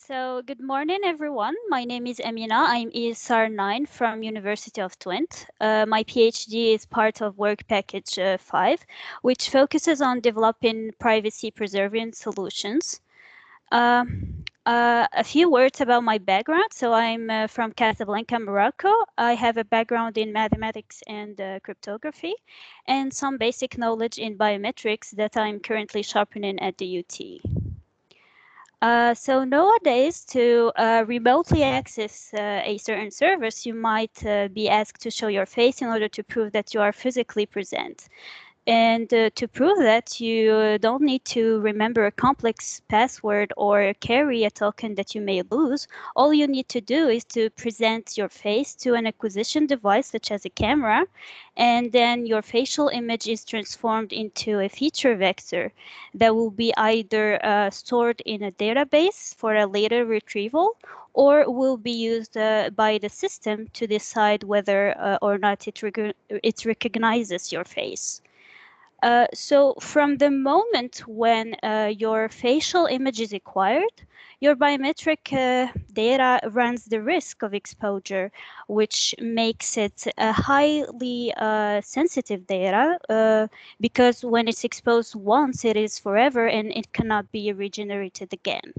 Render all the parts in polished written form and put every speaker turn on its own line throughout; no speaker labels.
So good morning, everyone. My name is Amina. I'm ESR 9 from University of Twente. My PhD is part of Work Package 5, which focuses on developing privacy-preserving solutions. A few words about my background. So I'm from Casablanca, Morocco. I have a background in mathematics and cryptography, and some basic knowledge in biometrics that I'm currently sharpening at the UT. So nowadays, to remotely access a certain service, you might be asked to show your face in order to prove that you are physically present. And to prove that, you don't need to remember a complex password or carry a token that you may lose. All you need to do is to present your face to an acquisition device, such as a camera, and then your facial image is transformed into a feature vector that will be either stored in a database for a later retrieval, or will be used by the system to decide whether or not it recognizes your face. So from the moment when your facial image is acquired, your biometric data runs the risk of exposure, which makes it a highly sensitive data because when it's exposed once, it is forever and it cannot be regenerated again.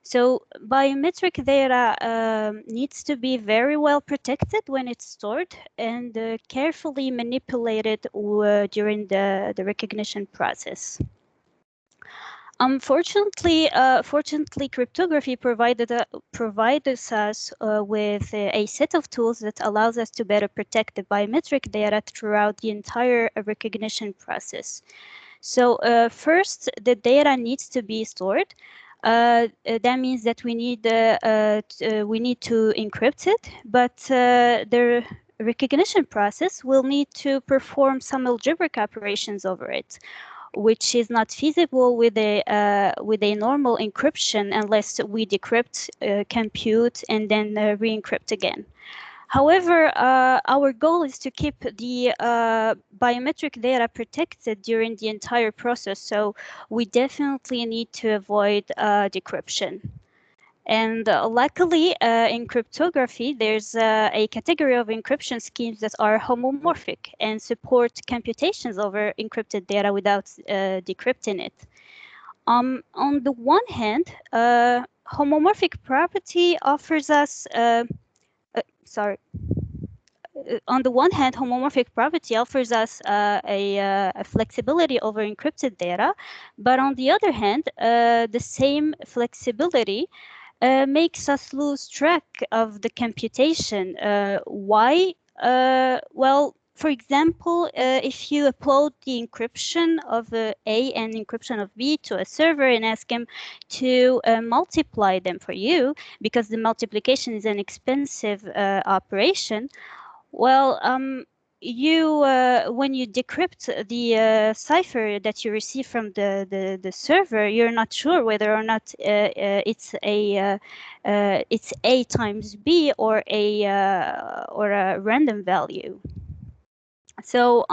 So biometric data needs to be very well protected when it's stored and carefully manipulated during the recognition process. Unfortunately, fortunately, cryptography provides us with a set of tools that allows us to better protect the biometric data throughout the entire recognition process. So first, the data needs to be stored. That means that we need to encrypt it, but the recognition process will need to perform some algebraic operations over it, which is not feasible with a normal encryption unless we decrypt, compute, and then re-encrypt again. However, our goal is to keep the biometric data protected during the entire process, so we definitely need to avoid decryption. And luckily, in cryptography, there's a category of encryption schemes that are homomorphic and support computations over encrypted data without decrypting it. On the one hand, homomorphic property offers us on the one hand, homomorphic property offers us a flexibility over encrypted data, but on the other hand, the same flexibility makes us lose track of the computation. Why? Well, for example, if you upload the encryption of A and encryption of B to a server and ask them to multiply them for you, because the multiplication is an expensive operation, well, when you decrypt the cipher that you receive from the server, you're not sure whether or not it's A times B or a random value. So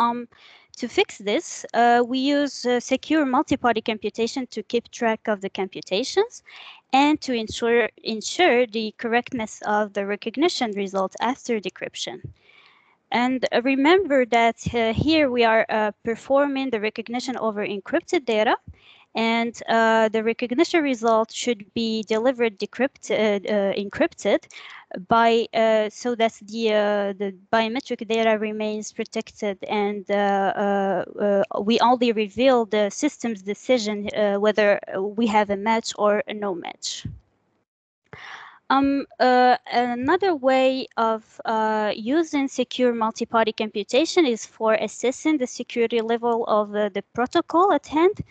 to fix this, we use secure multi-party computation to keep track of the computations and to ensure the correctness of the recognition result after decryption. And remember that here we are performing the recognition over encrypted data, and the recognition result should be delivered encrypted by so that the biometric data remains protected, and we only reveal the system's decision whether we have a match or a no match. Another way of using secure multi-party computation is for assessing the security level of the protocol at hand.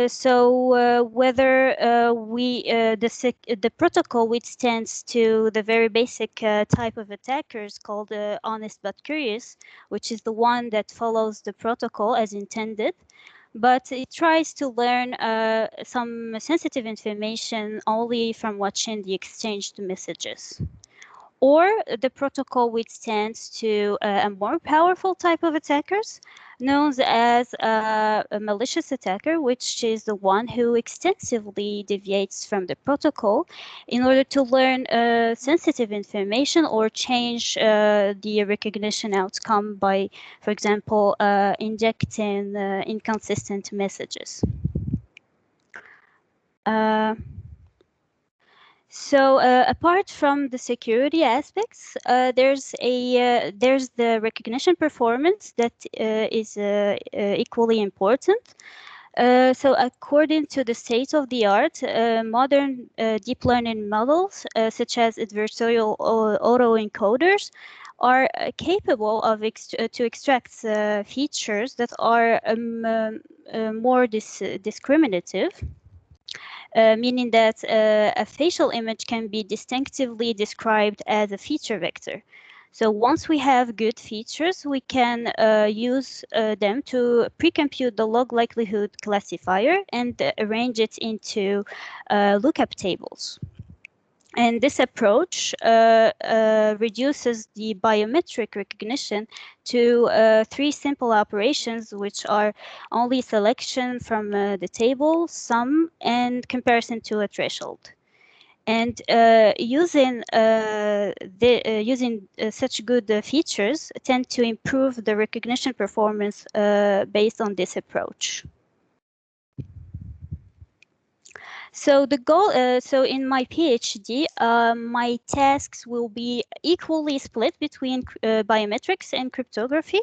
So whether the protocol withstands to the very basic type of attackers called honest but curious, which is the one that follows the protocol as intended, but it tries to learn some sensitive information only from watching the exchanged messages. Or the protocol withstands to a more powerful type of attackers, known as a malicious attacker, which is the one who extensively deviates from the protocol in order to learn sensitive information or change the recognition outcome by, for example, injecting inconsistent messages. So apart from the security aspects, there's the recognition performance that is equally important. So according to the state of the art, modern deep learning models, such as adversarial autoencoders, are capable of to extract features that are more discriminative. Meaning that a facial image can be distinctively described as a feature vector. So once we have good features, we can use them to pre-compute the log likelihood classifier and arrange it into lookup tables. And this approach reduces the biometric recognition to 3 simple operations, which are only selection from the table, sum, and comparison to a threshold. And using such good features tend to improve the recognition performance based on this approach. So the goal, so in my PhD, my tasks will be equally split between biometrics and cryptography.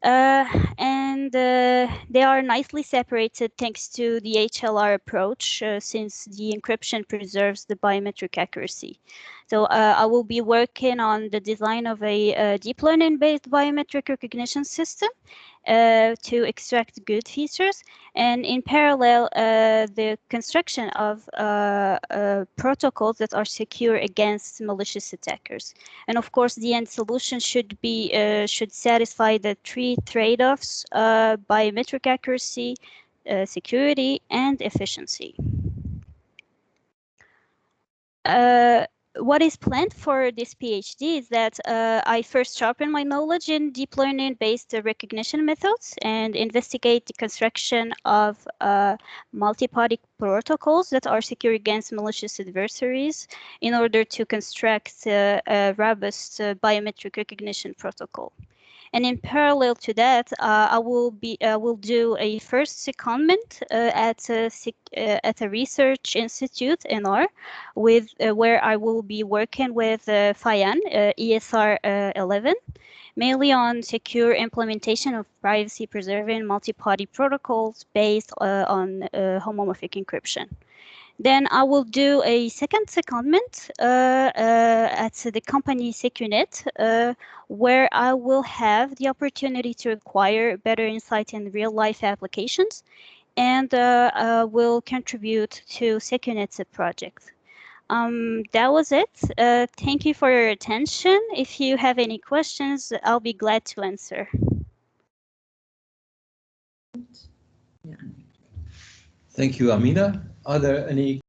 And they are nicely separated thanks to the HLR approach, since the encryption preserves the biometric accuracy. So I will be working on the design of a deep learning-based biometric recognition system to extract good features, and in parallel, the construction of protocols that are secure against malicious attackers. And of course, the end solution should satisfy the 3 trade-offs: biometric accuracy, security, and efficiency. What is planned for this PhD is that I first sharpen my knowledge in deep learning-based recognition methods and investigate the construction of multi-party protocols that are secure against malicious adversaries in order to construct a robust biometric recognition protocol. And in parallel to that, I will do a first secondment at a research institute, NR, where I will be working with FIAN, ESR 11, mainly on secure implementation of privacy-preserving multi-party protocols based on homomorphic encryption. Then I will do a second secondment at the company SecuNet, where I will have the opportunity to acquire better insight in real-life applications and will contribute to SecuNet's project. That was it. Thank you for your attention. If you have any questions, I'll be glad to answer.
Thank you, Amina. Are there any